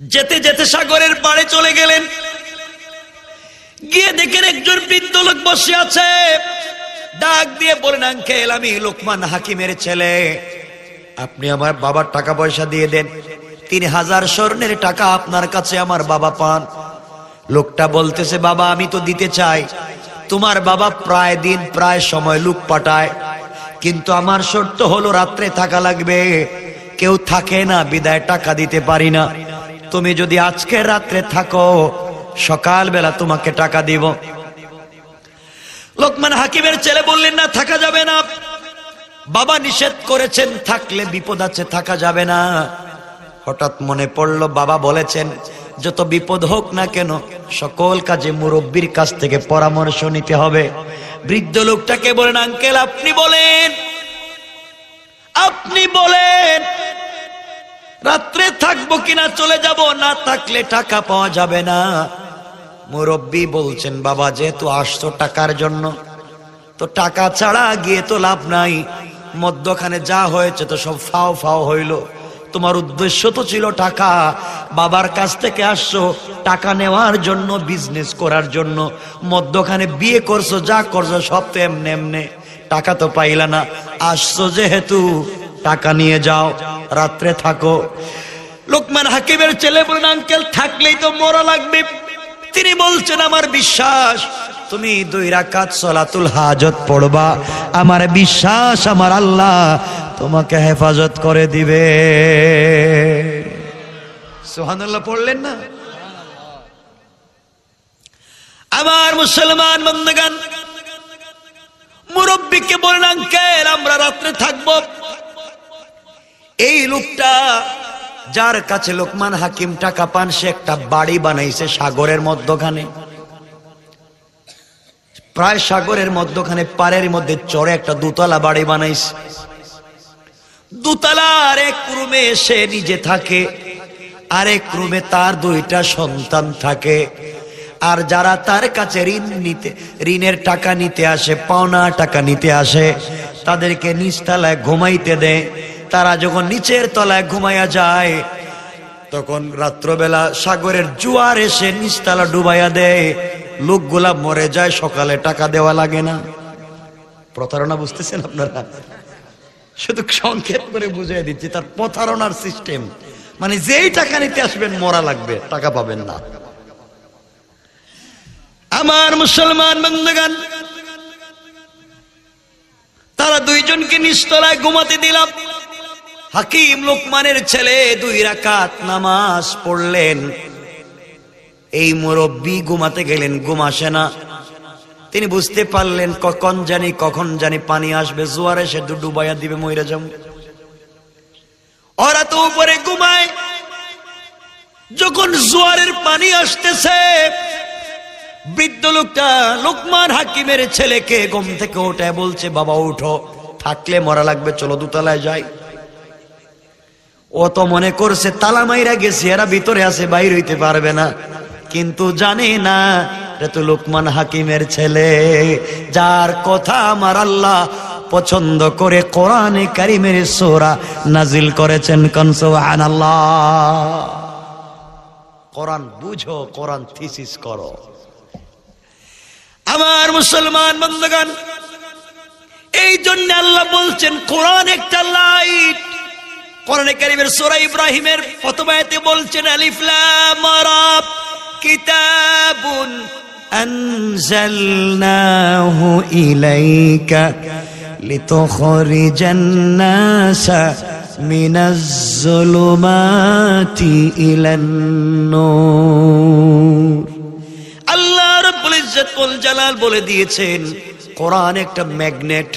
যেতে যেতে সাগরের পাড়ে চলে গেলেন। গিয়ে দেখেন একজন বৃদ্ধ লোক বসে আছে। ডাক দিয়ে বলেন, আঙ্কেল আমি লোকমান হাকিমের ছেলে, আপনি আমার বাবার টাকা পয়সা দিয়ে দেন। 3000 স্বর্ণের টাকা আপনার কাছে আমার বাবা পান। লোকটা বলতেছে, বাবা আমি তো দিতে চাই, তোমার বাবা প্রায় দিন প্রায় সময় লোক পাঠায়, কিন্তু আমার শর্ত হলো রাত্রে থাকা লাগবে, কেউ থাকে না বিদায় টাকা দিতে পারি না। তুমি যদি আজকে রাত্রে থাকো, সকালবেলা তোমাকে টাকা দিব। লোকমান হাকিমের ছেলে বললেন, না থাকা যাবে না, বাবা নিষেধ করেছেন, থাকলে বিপদ আছে, থাকা যাবে না। হঠাৎ মনে পড়ল বাবা বলেছেন যত বিপদ হোক না কেন সকল কাজে মুরব্বির কাছ থেকে পরামর্শ নিতে হবে। বৃদ্ধ লোকটাকে বলেন, আঙ্কেল আপনি বলেন, আপনি বলেন রাত্রে থাকবো কিনা, চলে যাব, না থাকলে টাকা পাওয়া যাবে না। মুরব্বি বলছেন, বাবা যেহেতু আসছো টাকার জন্য, তো টাকা ছাড়া গিয়ে তো লাভ নাই, মধ্যখানে যা হয়েছে তো সব ফাও ফাও হইল। তোমার উদ্দেশ্য তো ছিল টাকা, বাবার কাছ থেকে আসছো টাকা নেওয়ার জন্য, বিজনেস করার জন্য, মধ্যখানে বিয়ে করছো, যা করছো সব তো এমনে এমনে, টাকা তো পাইলা না, আসছো যেহেতু টাকা নিয়ে যাও, রাত্রে থাকো। লোকমান হাকিমের ছেলে বলেন, আঙ্কেল থাকলেই তো মরা লাগবে। তিনি বলছেন, আমার বিশ্বাস তুমি 2 রাকাত সালাতুল হাজত পড়বা, আমার বিশ্বাস আমার আল্লাহ তোমাকে হেফাজত করে দিবে। সুবহানাল্লাহ পড়লেন না? আমার মুসলমান বন্ধুগণ, মুরব্বিকে বলেন, আঙ্কেল আমরা রাত্রে থাকবো। এই লোকটা যার কাছে লোকমান হাকিম টাকা পান, সে একটা বাড়ি বানাইছে সাগরের মধ্যখানে, প্রায় সাগরের মধ্যখানে পাড়ের মধ্যে চড়ে একটা 2 তলা বাড়ি বানাইছে। 2 তলার এক রুমে সে নিজে থাকে, আরেক রুমে তার 2টা সন্তান থাকে। আর যারা তার কাছে ঋণের টাকা নিতে আসে, পাওনা টাকা নিতে আসে, তাদেরকে নিচতলায় ঘুমাইতে দেয়। তারা যখন নিচের তলায় ঘুমাইয়া যায়, তখন রাত্রবেলা সাগরের জোয়ার এসে নিচতলা ডুবাইয়া দেয়, লোকগুলা মরে যায়, সকালে টাকা দেওয়া লাগে না। প্রতারণা বুঝতেছেন আপনারা? শুধু সংক্ষেপ করে বুঝিয়ে দিচ্ছি তার প্রতারণার সিস্টেম। মানে যেই টাকা নিতে আসবেন মরা লাগবে, টাকা পাবেন না। আমার মুসলমান বন্ধুগণ, তারা 2 জনকে নিচতলায় ঘুমাতে দিলাম। হাকিম লোকমানের ছেলে 2 রাকাত নামাজ পড়লেন। এই মুরব্বি ঘুমাতে গেলেন, ঘুম আসে না। তিনি বুঝতে পারলেন কখন জানি পানি আসবে, জোয়ার এসে ডুবাইয়া দিবে, মইরা যাব। ওরা তো উপরে ঘুমায়। যখন জোয়ারের পানি আসতেছে, বৃদ্ধ লোকটা লোকমান হাকিমের ছেলেকে ঘুম থেকে উঠে বলছে, বাবা উঠো, থাকলে মরা লাগবে, চলো 2 তলায় যাই। ও তো মনে করছে তালা মাইরা গেছে, এরা ভিতরে আছে, বাইর হইতে পারবে না। কিন্তু জানে না এটা তো লোকমান হাকিমের ছেলে, যার কথা আমার আল্লাহ পছন্দ করে কোরআনে কারীমের সূরা নাজিল করেছেন। কোন সুবহানাল্লাহ। কোরআন বুঝো, কোরআন থিসিস করো। আমার মুসলমান বন্ধুগণ, এই জন্য আল্লাহ বলছেন কোরআন একটা লাইট। কোরআনে কারীমের সূরা ইব্রাহিমের প্রথম আয়াতে বলছেন আলিফ লাম রা কিতাবুন আনজালনাহু ইলাইকা লিতুখরিজান নাসা মিনাজ যুলুমাতি ইলান নূর। আল্লাহ রাব্বুল ইজ্জত ওয়াল জালাল বলে দিয়েছেন কোরআন একটা ম্যাগনেট,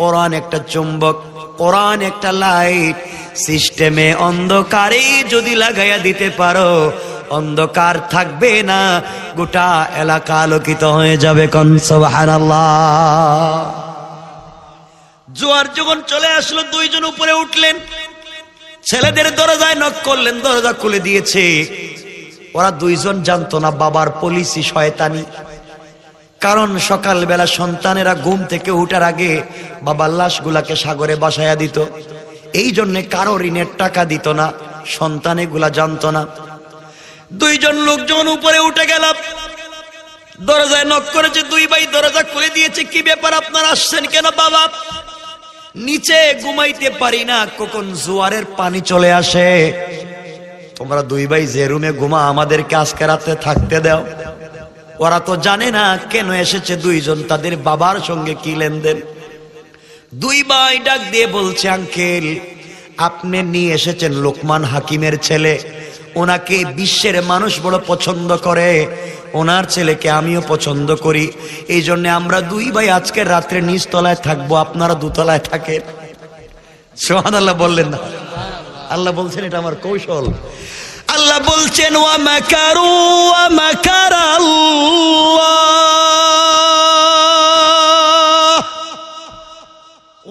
কোরআন একটা চুম্বক, কোরআন একটা লাইট। সিস্টেমে অন্ধকারে যদি লাগাইয়া দিতে পারো অন্ধকার থাকবে না, গোটা এলাকা আলোকিত হয়ে যাবে। কোন সুবহানাল্লাহ। জোয়ার যখন চলে আসলো দুইজন উপরে উঠলেন, ছেলেদের দরজায় নক করলেন, দরজা খুলে দিয়েছে। ওরা দুইজন জানতো না বাবার পলিসি শয়তানি। কারণ সকালবেলা সন্তানেরা ঘুম থেকে উঠার আগে বাবার লাশগুলাকে সাগরে বাসায়া দিত, এই জন্য কারো ঋণের টাকা দিত না, সন্তান এগুলা জানতো না। দুইজন লোক যখন উপরে উঠে গেল, দরজায় নক করেছে, দুই ভাই দরজা খুলে দিয়েছে। কি ব্যাপার, আপনারা আসছেন কেন? বাবা, নিচে ঘুমাইতে পারি না, কখন জোয়ারের পানি চলে আসে। তোমরা দুই ভাই যে রুমে ঘুমা আমাদেরকে আজকে রাতে থাকতে দাও। ওরা তো জানে না কেন এসেছে দুইজন, তাদের বাবার সঙ্গে কি লেনদেন। দুই ভাই ডাক দিয়ে বলছে, আঙ্কেল আপনি নিয়ে এসেছেন লোকমান হাকিমের ছেলে, ওনাকে বিশ্বের মানুষ বড় পছন্দ করে, ওনার ছেলেকে আমিও পছন্দ করি, এই জন্য আমরা দুই ভাই আজকের রাত্রে নিচতলায় থাকবো, আপনারা দোতলায় থাকেন। সুবহানাল্লাহ বললেন না? আল্লাহ বলছেন এটা আমার কৌশল। আল্লাহ বলছেন ওয়া মাকারু ওয়া মাকারাল্লাহ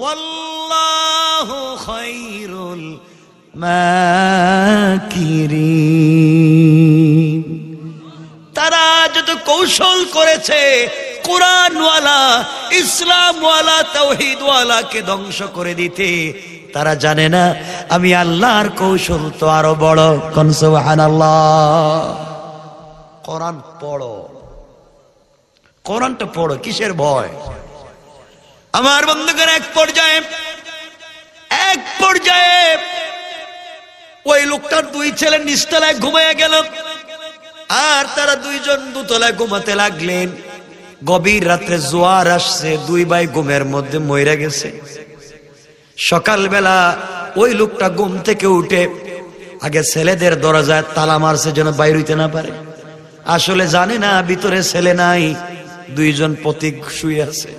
ওয়াল্লাহু খায়রুল মাকিরিন। তারা যত কৌশল করেছে কোরআনওয়ালা, ইসলামওয়ালা, তাওহীদওয়ালাকে ধ্বংস করে দিতে, তারা জানে না আমি আল্লাহর কৌশল তো আরো বড়। কোন সুবহানাল্লাহ। কোরআন পড়ো, কোরআনটা পড়ো, কিসের ভয়? আমার বন্ধুগণ, এক পর্যায়ে ওই লোকটার দুই ছেলে নিচতলায় ঘুমিয়ে গেল, আর তারা দুইজন দোতলায় ঘুমাতে লাগলেন। গভীর রাত্রে জোয়ার আসছে, দুই ভাই ঘুমের মধ্যে মইরা গেছে। সকালবেলা ওই লোকটা ঘুম থেকে উঠে আগে ছেলেদের দরজায় তালা মারছে যেন বাইরে হইতে না পারে। আসলে জানে না ভিতরে ছেলে নাই, দুইজন পথিক শুয়ে আছে।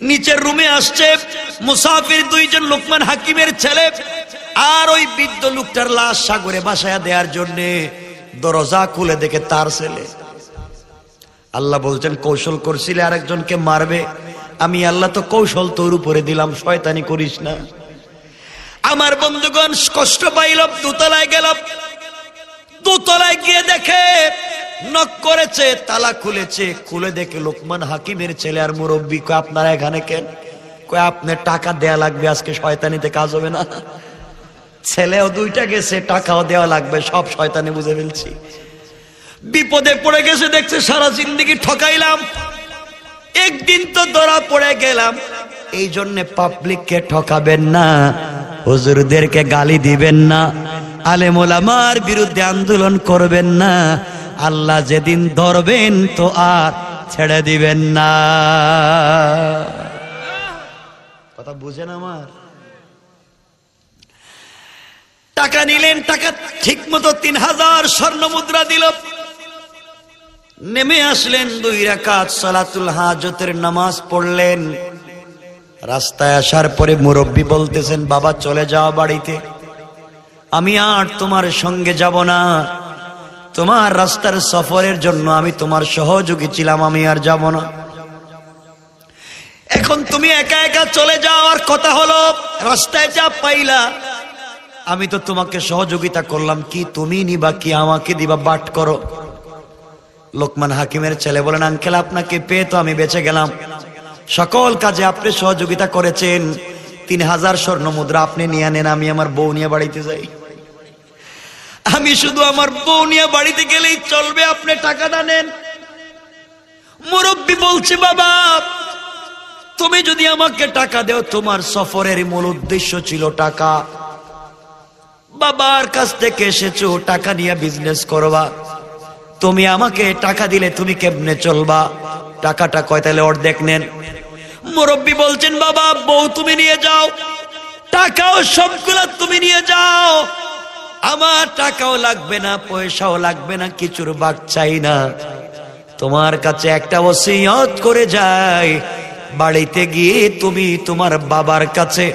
নিচের রুমে আসছে মুসাফির দুইজন লোকমান হাকিমের ছেলে, আর ওই বৃদ্ধ লোকটার লাশ সাগরে বাসায়া দেওয়ার জন্য দরজা খুলে দেখে তার ছেলে। আল্লাহ বলছেন কৌশল করছিলে আরেকজনকে মারবে, আমি আল্লাহ তো কৌশল তোর উপরে দিলাম, শয়তানি করিস না। আমার বন্ধুগণ কষ্ট পাইল, দোতলায় গেল। দোতলায় গিয়ে দেখে নক করেছে, তালা খুলেছে, খুলে দেখে লোকমান হাকিমের ছেলে আর মুরব্বী। কয় আপনারা এখানে কেন? কয় আপনার টাকা দেয়া লাগবে, আজকে শয়তানিতে কাজ হবে না। ছেলেও দুইটা গেছে, টাকাও দেওয়া লাগবে, সব শয়তানি বুঝে ফেলছি। বিপদে পড়ে গেছে, দেখছে সারা জিন্দেগি ঠকাইলাম, একদিন তো ধরা পড়ে গেলাম। এই জন্য পাবলিককে ঠকাবেন না, হুজুরদেরকে গালি দিবেন না, আলেম ওলামার বিরুদ্ধে আন্দোলন করবেন না। আল্লাহ যেদিন ধরবেন তো আর ছেড়ে দিবেন না। কথা বুঝেন আমার? টাকা নিলেন, টাকা ঠিক মতো 3000 স্বর্ণ মুদ্রা দিল। নেমে আসলেন, 2 রাকাত সালাতুল হাজতের নামাজ পড়লেন। রাস্তায় আসার পরে মুরব্বী বলতেছেন, বাবা চলে যাও বাড়িতে, আমি আর তোমার সঙ্গে যাব না, তোমার রাস্তার সফরের জন্য আমি তোমার সহযোগী ছিলাম, আমি আর যাব না। এখন তুমি একা একা চলে যাও, আর কথা হলো রাস্তায় যা পাইলা আমি তো তোমাকে সহযোগিতা করলাম, কি তুমি নিবা কি আমাকে দিবা, বাট করো। লোকমান হাকিমের ছেলে বলেন, আঙ্কেল আপনাকে পেয়ে তো আমি বেঁচে গেলাম, সকল কাজে আপনি সহযোগিতা করেছেন, 3000 স্বর্ণ মুদ্রা আপনি নিয়ে নেন, আমি আমার বউ নিয়ে বাড়িতে যাই। আমি শুধু আমার বউ নিয়ে বাড়িতে গেলেই চলবে, আপনি টাকাটা নেন। মুরব্বী বলছে, বাবা তুমি যদি আমাকে টাকা দাও, তোমার সফরের মূল উদ্দেশ্য ছিল টাকা, বাবার কাছ থেকে এসেছো টাকা নিয়ে বিজনেস করবা, তুমি আমাকে টাকা দিলে তুমি কেমনে চলবা? টাকাটা কয়, তাহলে অর্ধেক নেন। মুরব্বী বলছেন, বাবা বউ তুমি নিয়ে যাও, টাকাও সবগুলা তুমি নিয়ে যাও, আমার টাকাও লাগবে না, পয়সাও লাগবে না, কিছুর ভাগ চাই না। তোমার কাছে একটা ওসিয়ত করে যাই, বাড়িতে গিয়ে তুমি তোমার বাবার কাছে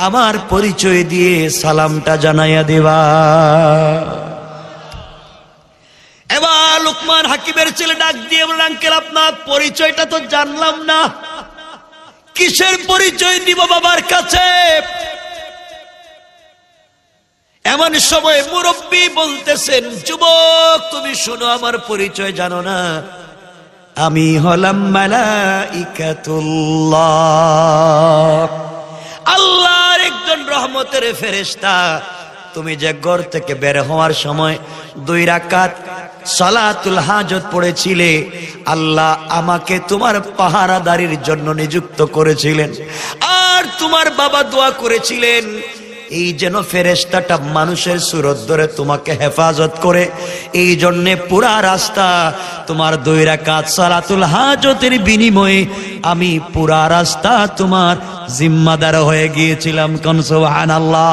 আমার পরিচয় দিয়ে সালামটা জানাইয়া দিবা। এবার লুকমান হাকিমের ছেলে ডাক দিয়ে বললেন, আঙ্কেল আপনার পরিচয়টা তো জানলাম না, কিসের পরিচয় দিব বাবার কাছে? এমন সময় মুরব্বী বলতেছেন, যুবক তুমি শোনো, আমার পরিচয় জানো না? আমি হলাম মালাইকাতুল্লাহ, আল্লাহর একজন রহমতের ফেরেশতা। তুমি যে ঘর থেকে বের হওয়ার সময় 2 রাকাত সালাতুল হাজত পড়েছিলে, আল্লাহ আমাকে তোমার পাহারাদারির জন্য নিযুক্ত করেছিলেন। আর তোমার বাবা দোয়া করেছিলেন, এই যেন ফেরেশতাটা মানুষের সুরত ধরে তোমাকে হেফাজত করে। এই জন্যে পুরা রাস্তা তোমার 2 রাকাত সালাতুল হাজতের বিনিময়ে আমি পুরা রাস্তা তোমার জিম্মাদার হয়ে গিয়েছিলাম। কোন সুবহানাল্লাহ।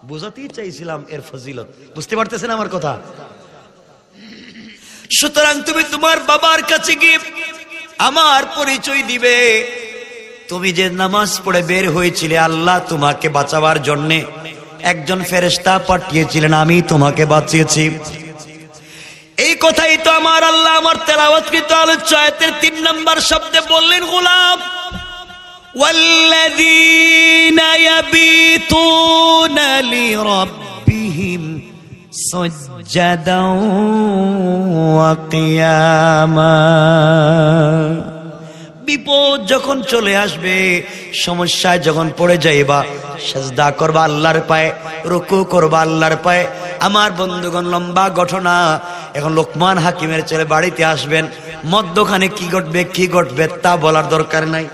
বুঝাতেই চাইছিলাম এর ফজিলত, বুঝতে পারতেছেন আমার কথা? সুতরাং তুমি তোমার বাবার কাছে গিয়ে আমার পরিচয় দিবে। তুমি যে নামাজ পড়ে বের হয়েছিলে, আল্লাহ তোমাকে বাঁচাবার জন্য একজন ফেরেশতা পাঠিয়েছিলেন, আমি তোমাকে বাঁচিয়েছি। এই কথাই তো আমার আল্লাহ আমার তেলাওয়াতকৃত আলোচ্য আয়াতের 3 নম্বর শব্দে বললেন, গোলাম ওয়াল্লাযীনা ইয়াবিতুনা লিরাব্বিহিম সুজদাও ওয়া কিয়ামা। বিপদ যখন চলে আসবে, সমস্যায় যখন পড়ে যাইবা, সাজদা করবা আল্লাহর পায়ে, রুকু করবা আল্লাহর পায়ে। আমার বন্ধুগণ, লম্বা ঘটনা। এখন লোকমান হাকিমের ছেলে বাড়িতে আসবেন, মধ্যখানে কি ঘটবে তা বলার দরকার নাই।